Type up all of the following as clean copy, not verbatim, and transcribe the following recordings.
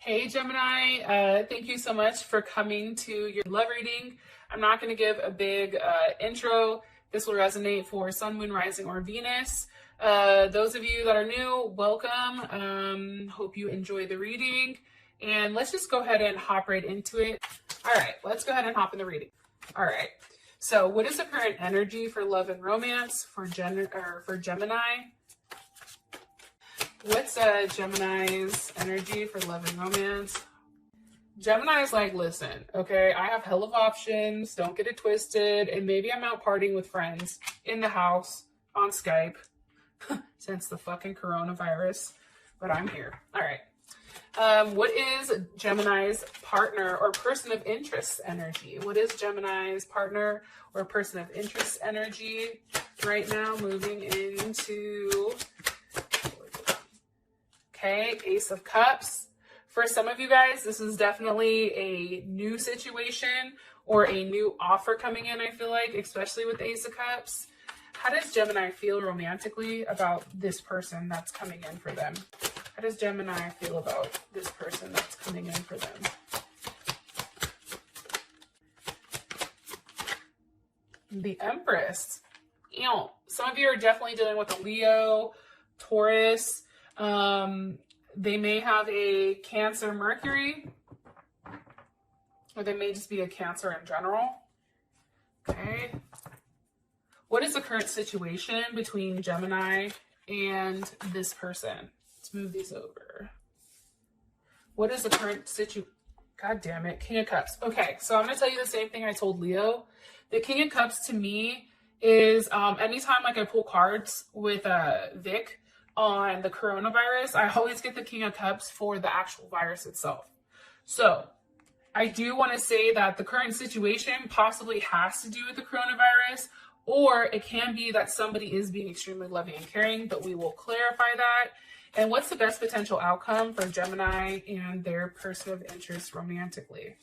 Hey Gemini, thank you so much for coming to your love reading. I'm not going to give a big intro. This will resonate for Sun, Moon, Rising, or Venus. Those of you that are new, welcome. Hope you enjoy the reading. And let's just go ahead and hop right into it. All right, let's go ahead and hop in the reading. All right, so what is the current energy for love and romance for Gemini? What's Gemini's energy for love and romance? Gemini's like, listen, okay, I have hell of options. Don't get it twisted. And maybe I'm out partying with friends in the house on Skype since the fucking coronavirus, but I'm here. All right. What is Gemini's partner or person of interest energy? What is Gemini's partner or person of interest energy right now moving into... Okay, Ace of Cups. For some of you guys, this is definitely a new situation or a new offer coming in, I feel like, especially with the Ace of Cups. How does Gemini feel romantically about this person that's coming in for them? How does Gemini feel about this person that's coming in for them? The Empress. You know, some of you are definitely dealing with a Leo, Taurus. They may have a Cancer Mercury, or they may just be a Cancer in general. Okay. What is the current situation between Gemini and this person? Let's move these over. What is the current situation? God damn it. King of Cups. Okay. So I'm going to tell you the same thing I told Leo. The King of Cups to me is, anytime like I pull cards with, Vic, on the coronavirus, I always get the King of Cups for the actual virus itself. So I do want to say that the current situation possibly has to do with the coronavirus, or it can be that somebody is being extremely loving and caring, but we will clarify that. And what's the best potential outcome for Gemini and their person of interest romantically?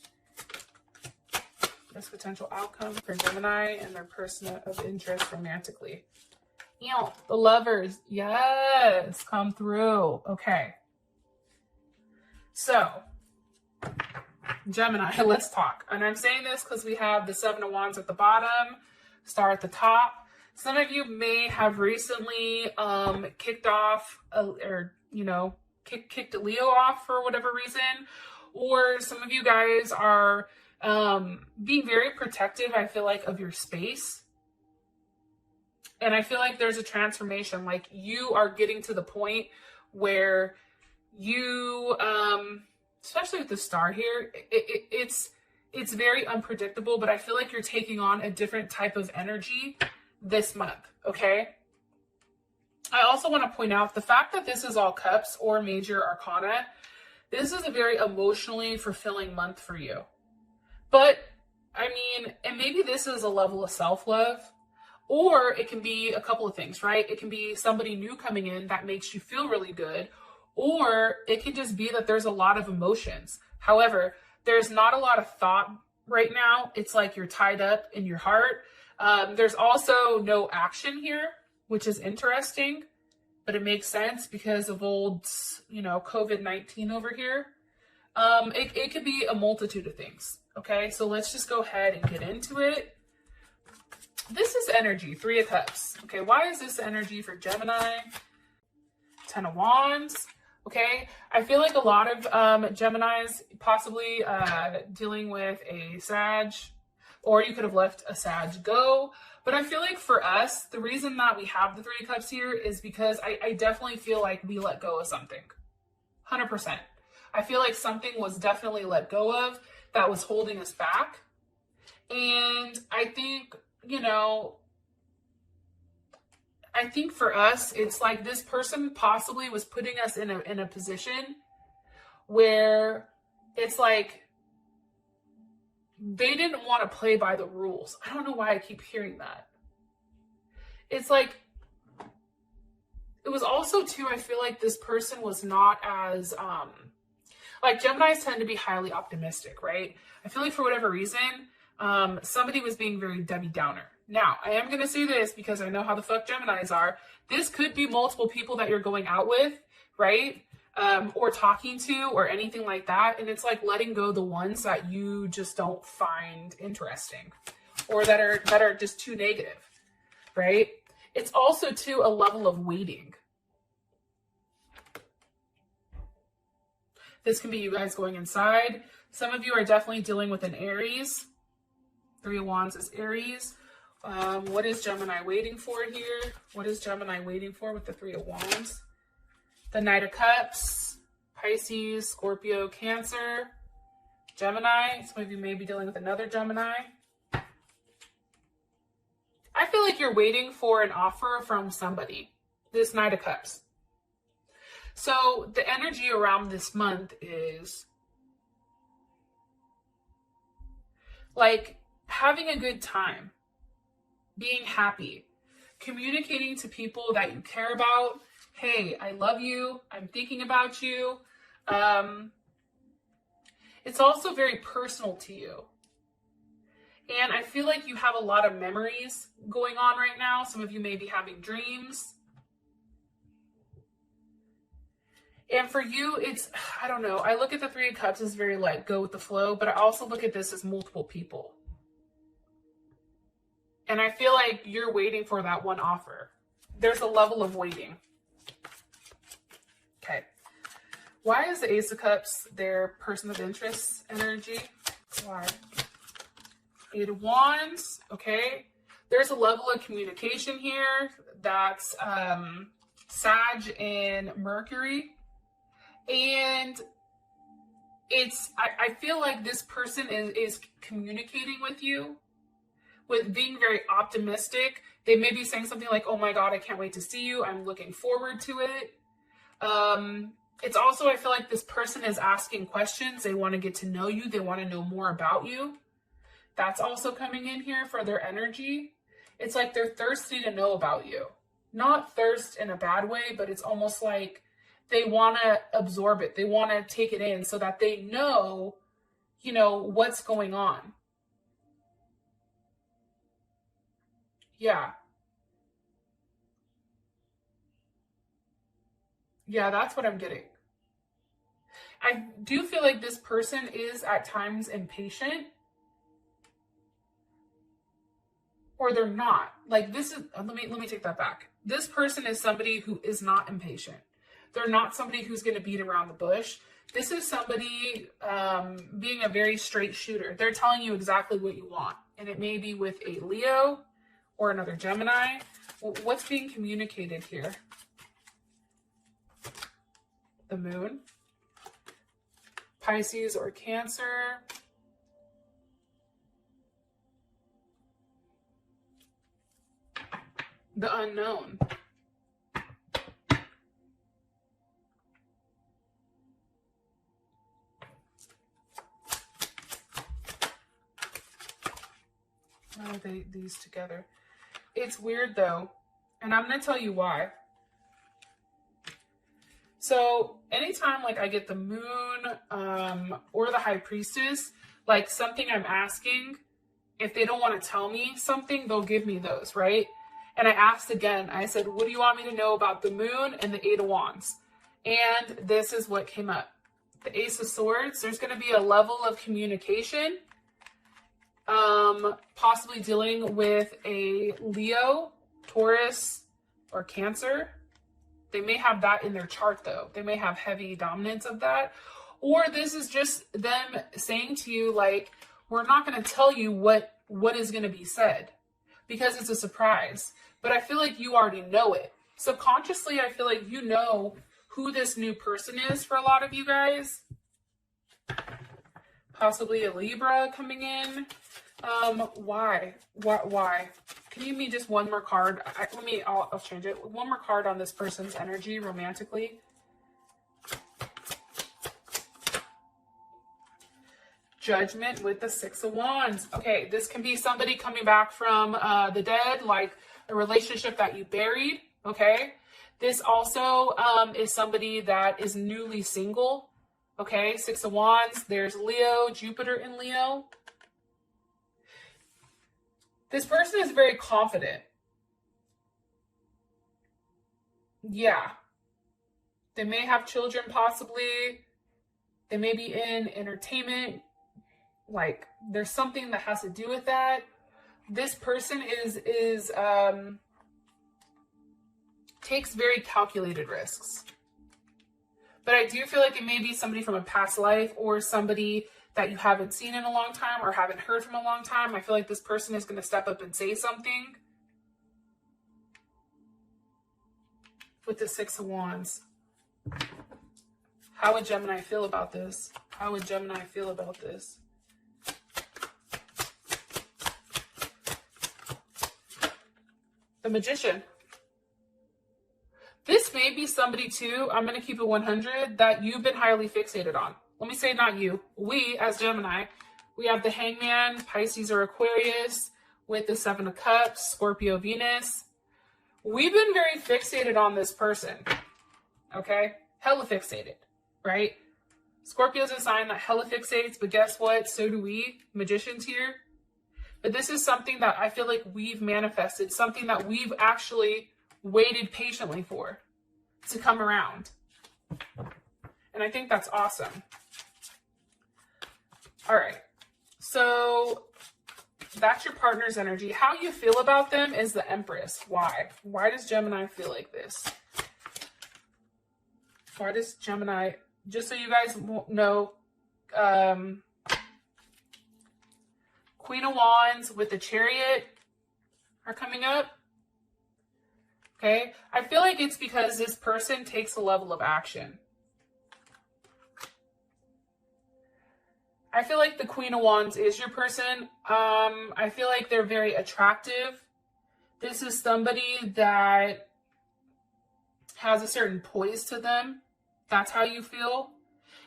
Best potential outcome for Gemini and their person of interest romantically. You know, the Lovers, yes, come through. Okay. So, Gemini, let's talk. And I'm saying this because we have the Seven of Wands at the bottom, Star at the top. Some of you may have recently kicked off, kicked a Leo off for whatever reason. Or some of you guys are being very protective, I feel like, of your space. And I feel like there's a transformation, like you are getting to the point where you, especially with the star here, it's very unpredictable, but I feel like you're taking on a different type of energy this month, okay? I also want to point out the fact that this is all cups or major arcana. This is a very emotionally fulfilling month for you. But, I mean, and maybe this is a level of self-love. Or it can be a couple of things, right? It can be somebody new coming in that makes you feel really good. Or it can just be that there's a lot of emotions. However, there's not a lot of thought right now. It's like you're tied up in your heart. There's also no action here, which is interesting. But it makes sense because of old, COVID-19 over here. It could be a multitude of things, okay? So let's just go ahead and get into it. This is energy, Three of Cups. Okay, why is this energy for Gemini? Ten of Wands. Okay, I feel like a lot of Geminis possibly dealing with a Sag, or you could have left a Sag go. But I feel like for us, the reason that we have the Three of Cups here is because I definitely feel like we let go of something. 100%. I feel like something was definitely let go of that was holding us back. And I think... I think for us, it's like this person possibly was putting us in a position where it's like they didn't want to play by the rules. I don't know why I keep hearing that. It's like, it was also too, I feel like this person was not as, like Geminis tend to be highly optimistic, right? I feel like for whatever reason, somebody was being very Debbie Downer. Now, I am going to say this because I know how the fuck Geminis are. This could be multiple people that you're going out with, right? or talking to or anything like that. And it's like letting go the ones that you just don't find interesting or that are just too negative, right? It's also too a level of waiting. This can be you guys going inside. Some of you are definitely dealing with an Aries. Three of Wands is Aries. What is Gemini waiting for here? What is Gemini waiting for with the Three of Wands? The Knight of Cups, Pisces, Scorpio, Cancer, Gemini. Some of you may be dealing with another Gemini. I feel like you're waiting for an offer from somebody. This Knight of Cups. So the energy around this month is like having a good time, being happy, communicating to people that you care about. Hey, I love you. I'm thinking about you. It's also very personal to you. And I feel like you have a lot of memories going on right now. Some of you may be having dreams. And for you, it's, I don't know. I look at the Three of Cups as very like go with the flow, but I also look at this as multiple people. And I feel like you're waiting for that one offer. There's a level of waiting. Okay. Why is the Ace of Cups their person of interest energy? Why? Eight of Wands. Okay. There's a level of communication here. That's Sag and Mercury. And it's, I feel like this person is communicating with you with being very optimistic. They may be saying something like, oh my God, I can't wait to see you. I'm looking forward to it. It's also, I feel like this person is asking questions. They want to get to know you. They want to know more about you. That's also coming in here for their energy. It's like they're thirsty to know about you. Not thirst in a bad way, but it's almost like they want to absorb it. They want to take it in so that they know, you know, what's going on. Yeah. Yeah, that's what I'm getting. I do feel like this person is at times impatient. Or they're not. Like this is, let me take that back. This person is somebody who is not impatient. They're not somebody who's going to beat around the bush. This is somebody being a very straight shooter. They're telling you exactly what you want. And it may be with a Leo or another Gemini. What's being communicated here? The Moon. Pisces or Cancer. The Unknown. Why are these together? It's weird though, and I'm going to tell you why. So anytime like I get the Moon or the High Priestess, like something I'm asking, if they don't want to tell me something, they'll give me those, right? And I asked again, I said, what do you want me to know about the Moon and the Eight of Wands? And this is what came up. The Ace of Swords, there's going to be a level of communication, possibly dealing with a Leo, Taurus, or Cancer. They may have that in their chart though. They may have heavy dominance of that. Or this is just them saying to you, like, we're not going to tell you what is going to be said because it's a surprise. But I feel like you already know it. Subconsciously, I feel like you know who this new person is for a lot of you guys. Possibly a Libra coming in. Why? Can you give me just one more card? I'll change it. One more card on this person's energy romantically. Judgment with the Six of Wands. Okay, this can be somebody coming back from the dead, like a relationship that you buried. Okay, this also is somebody that is newly single. Okay, Six of Wands. There's Leo, Jupiter in Leo. This person is very confident. Yeah. They may have children, possibly. They may be in entertainment. Like, there's something that has to do with that. This person takes very calculated risks. But I do feel like it may be somebody from a past life or somebody that you haven't seen in a long time or haven't heard from a long time. I feel like this person is going to step up and say something. With the Six of Wands. How would Gemini feel about this? How would Gemini feel about this? The Magician. This may be somebody too, I'm going to keep it 100, that you've been highly fixated on. Let me say not you. We, as Gemini, we have the Hangman, Pisces or Aquarius, with the Seven of Cups, Scorpio, Venus. We've been very fixated on this person, okay? Hella fixated, right? Scorpio's a sign that hella fixates, but guess what? So do we, magicians here. But this is something that I feel like we've manifested, something that we've actually waited patiently for to come around. And I think that's awesome. All right. So that's your partner's energy. How you feel about them is the Empress. Why? Why does Gemini feel like this? Why does Gemini, just so you guys know, Queen of Wands with the Chariot are coming up. Okay. I feel like it's because this person takes a level of action. I feel like the Queen of Wands is your person. I feel like they're very attractive. This is somebody that has a certain poise to them. That's how you feel.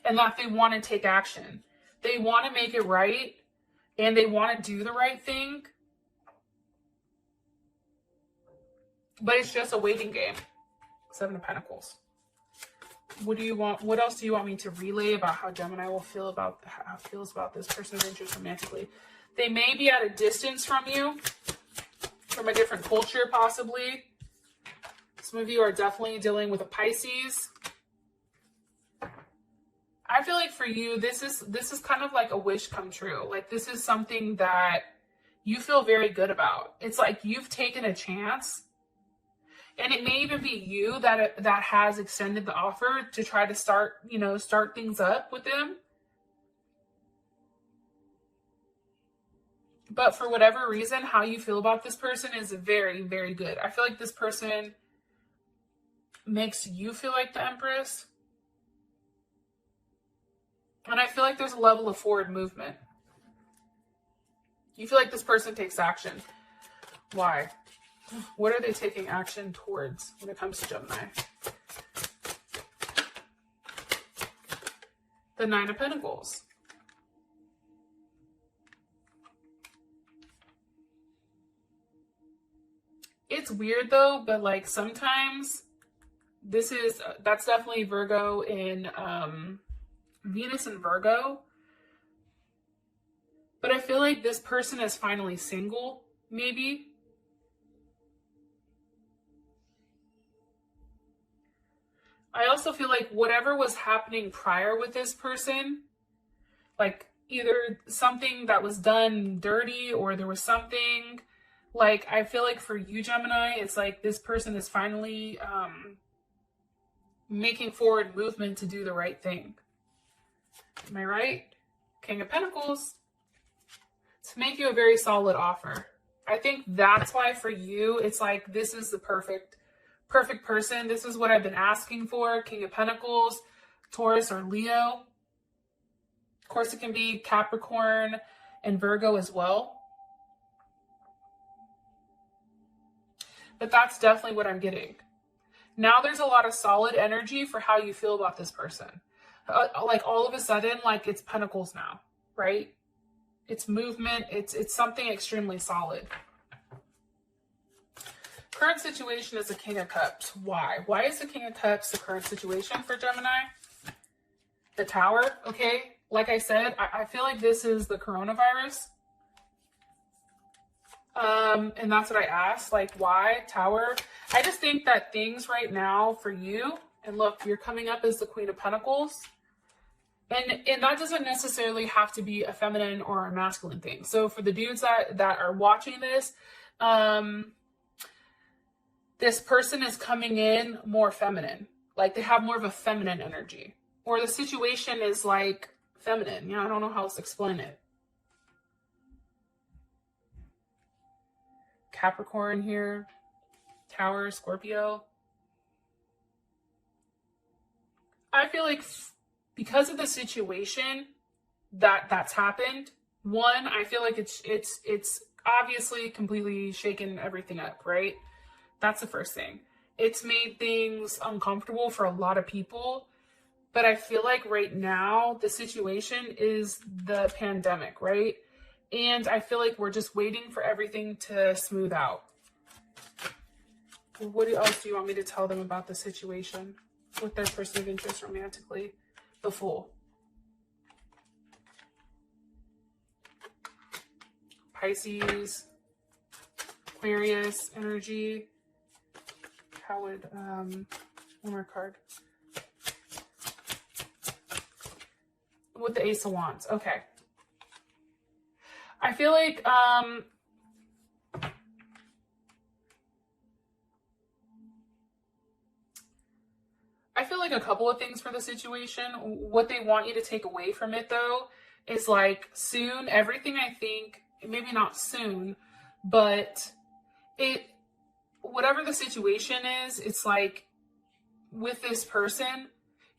And that they want to take action. They want to make it right. And they want to do the right thing. But it's just a waiting game. Seven of Pentacles. What do you want? What else do you want me to relay about how Gemini will feel about how feels about this person's interest romantically? They may be at a distance from you, from a different culture, possibly. Some of you are definitely dealing with a Pisces. I feel like for you, this is kind of like a wish come true. Like, this is something that you feel very good about. It's like you've taken a chance. And it may even be you that has extended the offer to try to start things up with them. But for whatever reason, how you feel about this person is very, very good. I feel like this person makes you feel like the Empress. And I feel like there's a level of forward movement. You feel like this person takes action. Why? What are they taking action towards when it comes to Gemini? The Nine of Pentacles. It's weird though, but like sometimes that's definitely Virgo in Venus and Virgo. But I feel like this person is finally single, maybe. I also feel like whatever was happening prior with this person, like either something that was done dirty or there was something, like I feel like for you, Gemini, it's like this person is finally making forward movement to do the right thing. Am I right? King of Pentacles. To make you a very solid offer. I think that's why for you, it's like this is the perfect person. This is what I've been asking for. King of Pentacles, Taurus or Leo. Of course, it can be Capricorn and Virgo as well. But that's definitely what I'm getting. Now there's a lot of solid energy for how you feel about this person. Like all of a sudden, like it's Pentacles now, right? It's movement. It's something extremely solid. Current situation is the King of Cups. Why? Why is the King of Cups the current situation for Gemini? The Tower, okay? Like I said, I feel like this is the coronavirus. And that's what I asked. Like, why? Tower. I just think that things right now for you And look, you're coming up as the Queen of Pentacles. And that doesn't necessarily have to be a feminine or a masculine thing. So for the dudes that are watching this, this person is coming in more feminine. Like they have more of a feminine energy. Or the situation is like feminine. You know, I don't know how else to explain it. Capricorn here. Tower, Scorpio. I feel like because of the situation that's happened, one, I feel like it's obviously completely shaken everything up, right? That's the first thing. It's made things uncomfortable for a lot of people, but I feel like right now the situation is the pandemic, right? And I feel like we're just waiting for everything to smooth out. What else do you want me to tell them about the situation with their person of interest romantically? The Fool. Pisces, Aquarius energy. How would, one more card. With the Ace of Wands. Okay. I feel like, a couple of things for the situation. What they want you to take away from it, though, is like soon, everything I think, maybe not soon, but whatever the situation is, it's like with this person,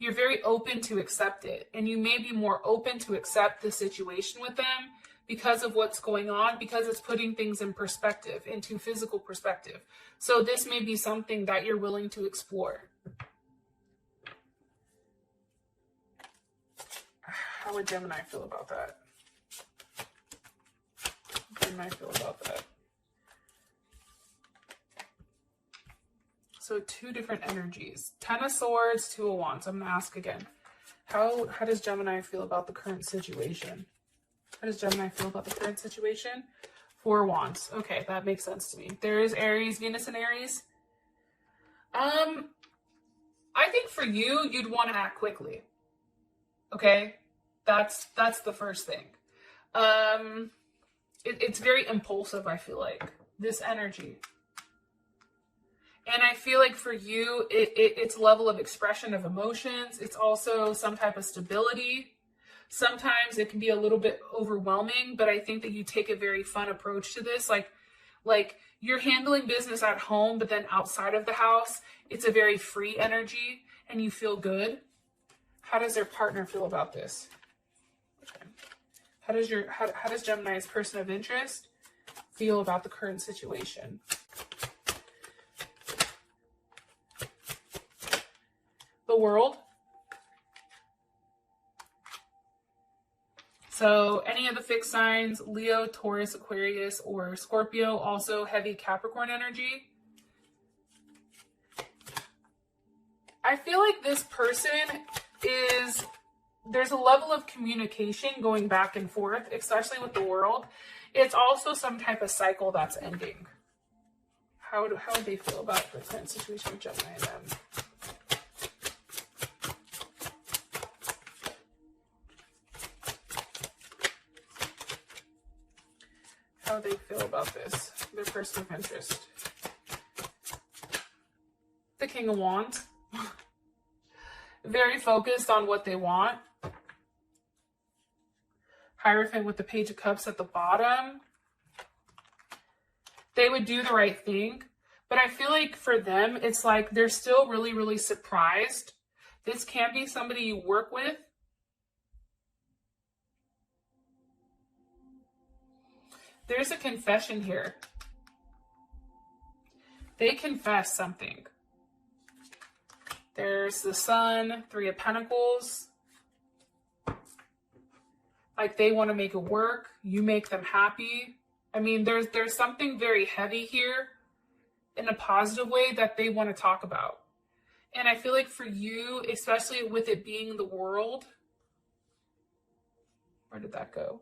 you're very open to accept it. And you may be more open to accept the situation with them because of what's going on, because it's putting things in perspective, into physical perspective. So this may be something that you're willing to explore. How would Gemini feel about that? Gemini feel about that? So two different energies. 10 of Swords, 2 of Wands. I'm going to ask again. How does Gemini feel about the current situation? How does Gemini feel about the current situation? 4 of Wands. Okay, that makes sense to me. There is Aries, Venus and Aries. I think for you, you'd want to act quickly. Okay? That's the first thing. It's very impulsive, I feel like, this energy. And I feel like for you, it's level of expression of emotions. It's also some type of stability. Sometimes it can be a little bit overwhelming, but I think that you take a very fun approach to this. Like you're handling business at home, but then outside of the house, it's a very free energy and you feel good. How does their partner feel about this? How does Gemini's person of interest feel about the current situation? The World. So any of the fixed signs, Leo, Taurus, Aquarius, or Scorpio, also heavy Capricorn energy. I feel like this person there's a level of communication going back and forth, especially with the World. It's also some type of cycle that's ending. How would they feel about the current situation with Gemini and them? How they feel about this, their person of interest. The King of Wands. Very focused on what they want. Hierophant with the Page of Cups at the bottom. They would do the right thing. But I feel like for them, it's like they're still really, really surprised. This can be somebody you work with. There's a confession here. They confess something. There's the Sun, 3 of Pentacles. Like they want to make it work. You make them happy. I mean, there's something very heavy here in a positive way that they want to talk about. And I feel like for you, especially with it being the World, where did that go?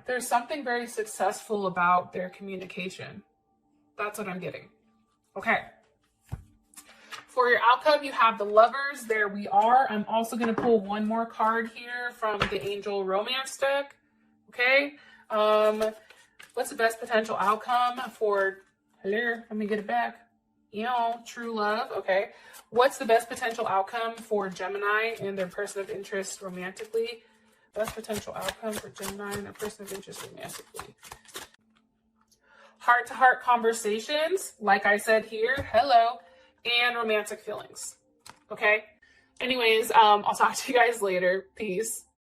There's something very successful about their communication. That's what I'm getting. Okay. For your outcome, you have the Lovers. There we are. I'm also going to pull one more card here from the Angel Romance deck. Okay. What's the best potential outcome for, hello, let me get it back. True love. Okay. What's the best potential outcome for Gemini and their person of interest romantically? Best potential outcome for Gemini and their person of interest romantically. Heart-to-heart conversations, like I said here, hello, and romantic feelings. Okay? Anyways, I'll talk to you guys later. Peace.